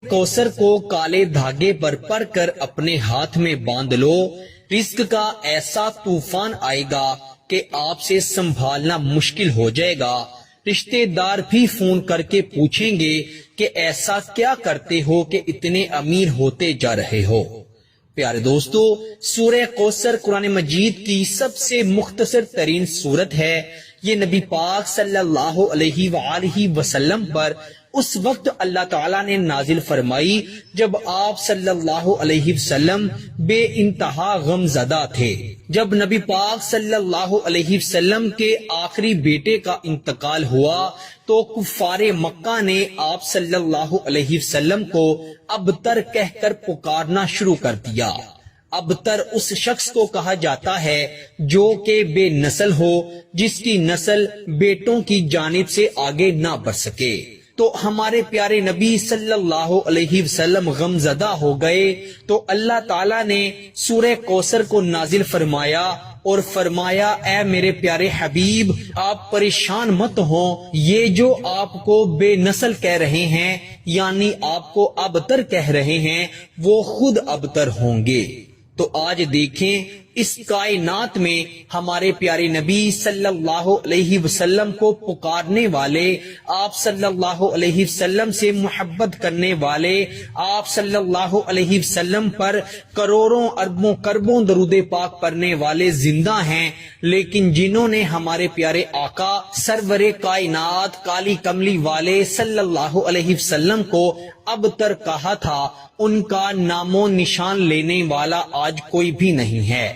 کوثر کو کالے دھاگے پر پڑھ کر اپنے ہاتھ میں باندھ لو، رزق کا ایسا طوفان آئے گا کہ آپ سے سنبھالنا مشکل ہو جائے گا۔ رشتے دار بھی فون کر کے پوچھیں گے کہ ایسا کیا کرتے ہو کہ اتنے امیر ہوتے جا رہے ہو۔ پیارے دوستو، سورہ کوثر قرآن مجید کی سب سے مختصر ترین سورت ہے۔ یہ نبی پاک صلی اللہ علیہ وآلہ وسلم پر اس وقت اللہ تعالیٰ نے نازل فرمائی جب آپ صلی اللہ علیہ وسلم بے انتہا غم زدہ تھے۔ جب نبی پاک صلی اللہ علیہ وسلم کے آخری بیٹے کا انتقال ہوا تو کفار مکہ نے آپ صلی اللہ علیہ وسلم کو ابتر کہہ کر پکارنا شروع کر دیا۔ ابتر اس شخص کو کہا جاتا ہے جو کہ بے نسل ہو، جس کی نسل بیٹوں کی جانب سے آگے نہ بڑھ سکے۔ تو ہمارے پیارے نبی صلی اللہ علیہ وسلم غم زدہ ہو گئے تو اللہ تعالیٰ نے سورہ کوثر کو نازل فرمایا اور فرمایا، اے میرے پیارے حبیب، آپ پریشان مت ہوں، یہ جو آپ کو بے نسل کہہ رہے ہیں یعنی آپ کو ابتر کہہ رہے ہیں، وہ خود ابتر ہوں گے۔ تو آج دیکھیں اس کائنات میں ہمارے پیارے نبی صلی اللہ علیہ وسلم کو پکارنے والے، آپ صلی اللہ علیہ وسلم سے محبت کرنے والے، آپ صلی اللہ علیہ وسلم پر کروڑوں اربوں کربوں درود پاک پڑھنے والے زندہ ہیں، لیکن جنہوں نے ہمارے پیارے آقا سرور کائنات کالی کملی والے صلی اللہ علیہ وسلم کو ابتر کہا تھا، ان کا نام و نشان لینے والا آج کوئی بھی نہیں ہے۔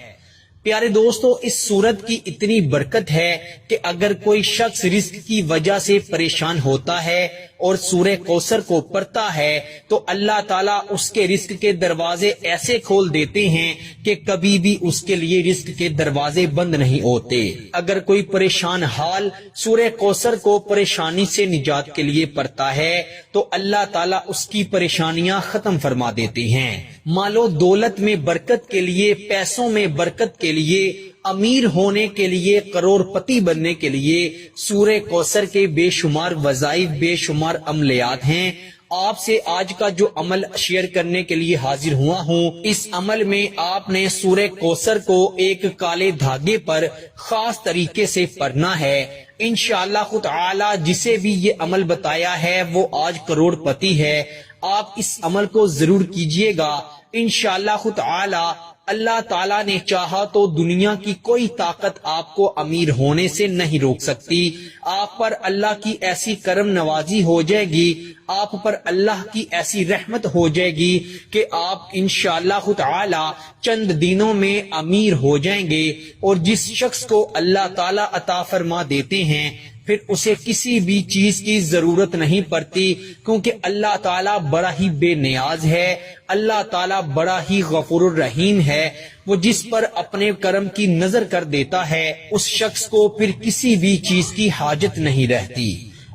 پیارے دوستو، اس سورت کی اتنی برکت ہے کہ اگر کوئی شخص رزق کی وجہ سے پریشان ہوتا ہے اور سورہ کوثر کو پڑھتا ہے تو اللہ تعالیٰ اس کے رزق کے دروازے ایسے کھول دیتے ہیں کہ کبھی بھی اس کے لیے رزق کے دروازے بند نہیں ہوتے۔ اگر کوئی پریشان حال سورہ کوثر کو پریشانی سے نجات کے لیے پڑھتا ہے تو اللہ تعالیٰ اس کی پریشانیاں ختم فرما دیتے ہیں۔ مال و دولت میں برکت کے لیے، پیسوں میں برکت کے لیے، امیر ہونے کے لیے، کروڑ پتی بننے کے لیے سورہ کوثر کے بے شمار وظائف، بے شمار عملیات ہیں۔ آپ سے آج کا جو عمل شیئر کرنے کے لیے حاضر ہوا ہوں، اس عمل میں آپ نے سورہ کوثر کو ایک کالے دھاگے پر خاص طریقے سے پڑھنا ہے۔ انشاءاللہ خود تعالی جسے بھی یہ عمل بتایا ہے وہ آج کروڑ پتی ہے۔ آپ اس عمل کو ضرور کیجئے گا، انشاءاللہ خود تعالی اللہ تعالیٰ نے چاہا تو دنیا کی کوئی طاقت آپ کو امیر ہونے سے نہیں روک سکتی۔ آپ پر اللہ کی ایسی کرم نوازی ہو جائے گی، آپ پر اللہ کی ایسی رحمت ہو جائے گی کہ آپ انشاءاللہ خود تعالی چند دنوں میں امیر ہو جائیں گے۔ اور جس شخص کو اللہ تعالیٰ عطا فرما دیتے ہیں پھر اسے کسی بھی چیز کی ضرورت نہیں پڑتی، کیونکہ اللہ تعالیٰ بڑا ہی بے نیاز ہے، اللہ تعالیٰ بڑا ہی غفور الرحیم ہے۔ وہ جس پر اپنے کرم کی نظر کر دیتا ہے اس شخص کو پھر کسی بھی چیز کی حاجت نہیں رہتی۔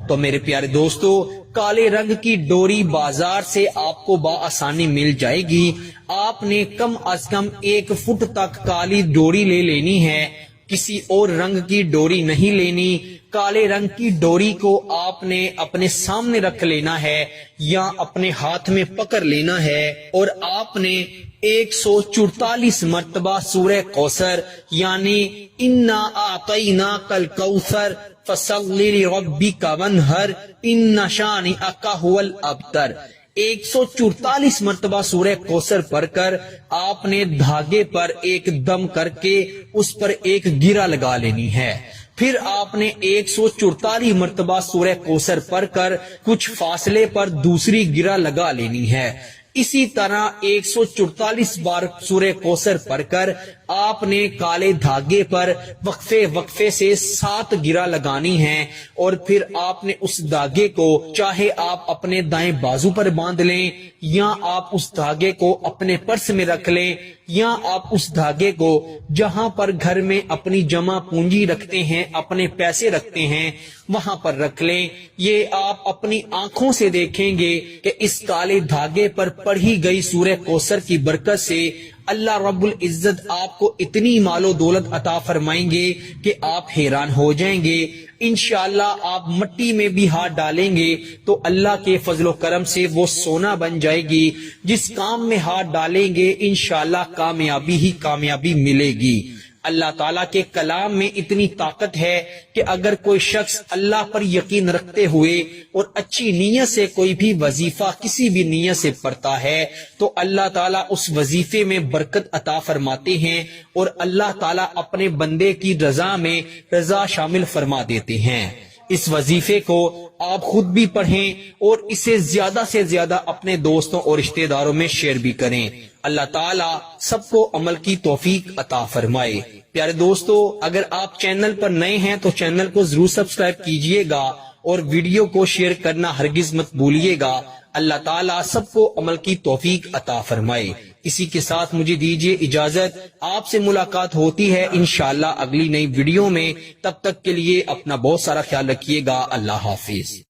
تو میرے پیارے دوستو، کالے رنگ کی ڈوری بازار سے آپ کو بآسانی مل جائے گی۔ آپ نے کم از کم 1 فٹ تک کالی ڈوری لے لینی ہے، کسی اور رنگ کی ڈوری نہیں لینی۔ کالے رنگ کی ڈوری کو آپ نے اپنے سامنے رکھ لینا ہے یا اپنے ہاتھ میں پکڑ لینا ہے، اور آپ نے 144 مرتبہ سورہ کوثر یعنی انا اعطیناک الکوثر فصلی لربک وانحر ان شانئک ھو الابتر، 144 مرتبہ سورہ کوثر پڑھ کر آپ نے دھاگے پر ایک دم کر کے اس پر ایک گرہ لگا لینی ہے۔ پھر آپ نے 144 مرتبہ سورہ کوثر پڑھ کر کچھ فاصلے پر دوسری گرہ لگا لینی ہے۔ اسی طرح 144 بار سورہ کوثر پڑھ کر آپ نے کالے دھاگے پر وقفے سے 7 گرہ لگانی ہیں، اور پھر آپ نے اس دھاگے کو چاہے آپ اپنے دائیں بازو پر باندھ لیں یا آپ اس دھاگے کو اپنے پرس میں رکھ لیں یا آپ اس دھاگے کو جہاں پر گھر میں اپنی جمع پونجی رکھتے ہیں، اپنے پیسے رکھتے ہیں، وہاں پر رکھ لیں۔ یہ آپ اپنی آنکھوں سے دیکھیں گے کہ اس کالے دھاگے پر پڑھی گئی سورہ کوثر کی برکت سے اللہ رب العزت آپ کو اتنی مال و دولت عطا فرمائیں گے کہ آپ حیران ہو جائیں گے. انشاءاللہ آپ مٹی میں بھی ہاتھ ڈالیں گے تو اللہ کے فضل و کرم سے وہ سونا بن جائے گی. جس کام میں ہاتھ ڈالیں گے انشاءاللہ کامیابی ہی کامیابی ملے گی. اللہ تعالیٰ کے کلام میں اتنی طاقت ہے کہ اگر کوئی شخص اللہ پر یقین رکھتے ہوئے اور اچھی نیت سے کوئی بھی وظیفہ کسی بھی نیت سے پڑھتا ہے تو اللہ تعالیٰ اس وظیفے میں برکت عطا فرماتے ہیں اور اللہ تعالیٰ اپنے بندے کی رضا میں رضا شامل فرما دیتے ہیں. اس وظیفے کو آپ خود بھی پڑھیں اور اسے زیادہ سے زیادہ اپنے دوستوں اور رشتہ داروں میں شیئر بھی کریں. اللہ تعالیٰ سب کو عمل کی توفیق عطا فرمائے. پیارے دوستو، اگر آپ چینل پر نئے ہیں تو چینل کو ضرور سبسکرائب کیجئے گا اور ویڈیو کو شیئر کرنا ہرگز مت بھولیے گا. اللہ تعالیٰ سب کو عمل کی توفیق عطا فرمائے. اسی کے ساتھ مجھے دیجیے اجازت. آپ سے ملاقات ہوتی ہے انشاءاللہ اگلی نئی ویڈیو میں. تب تک کے لیے اپنا بہت سارا خیال رکھیے گا. اللہ حافظ.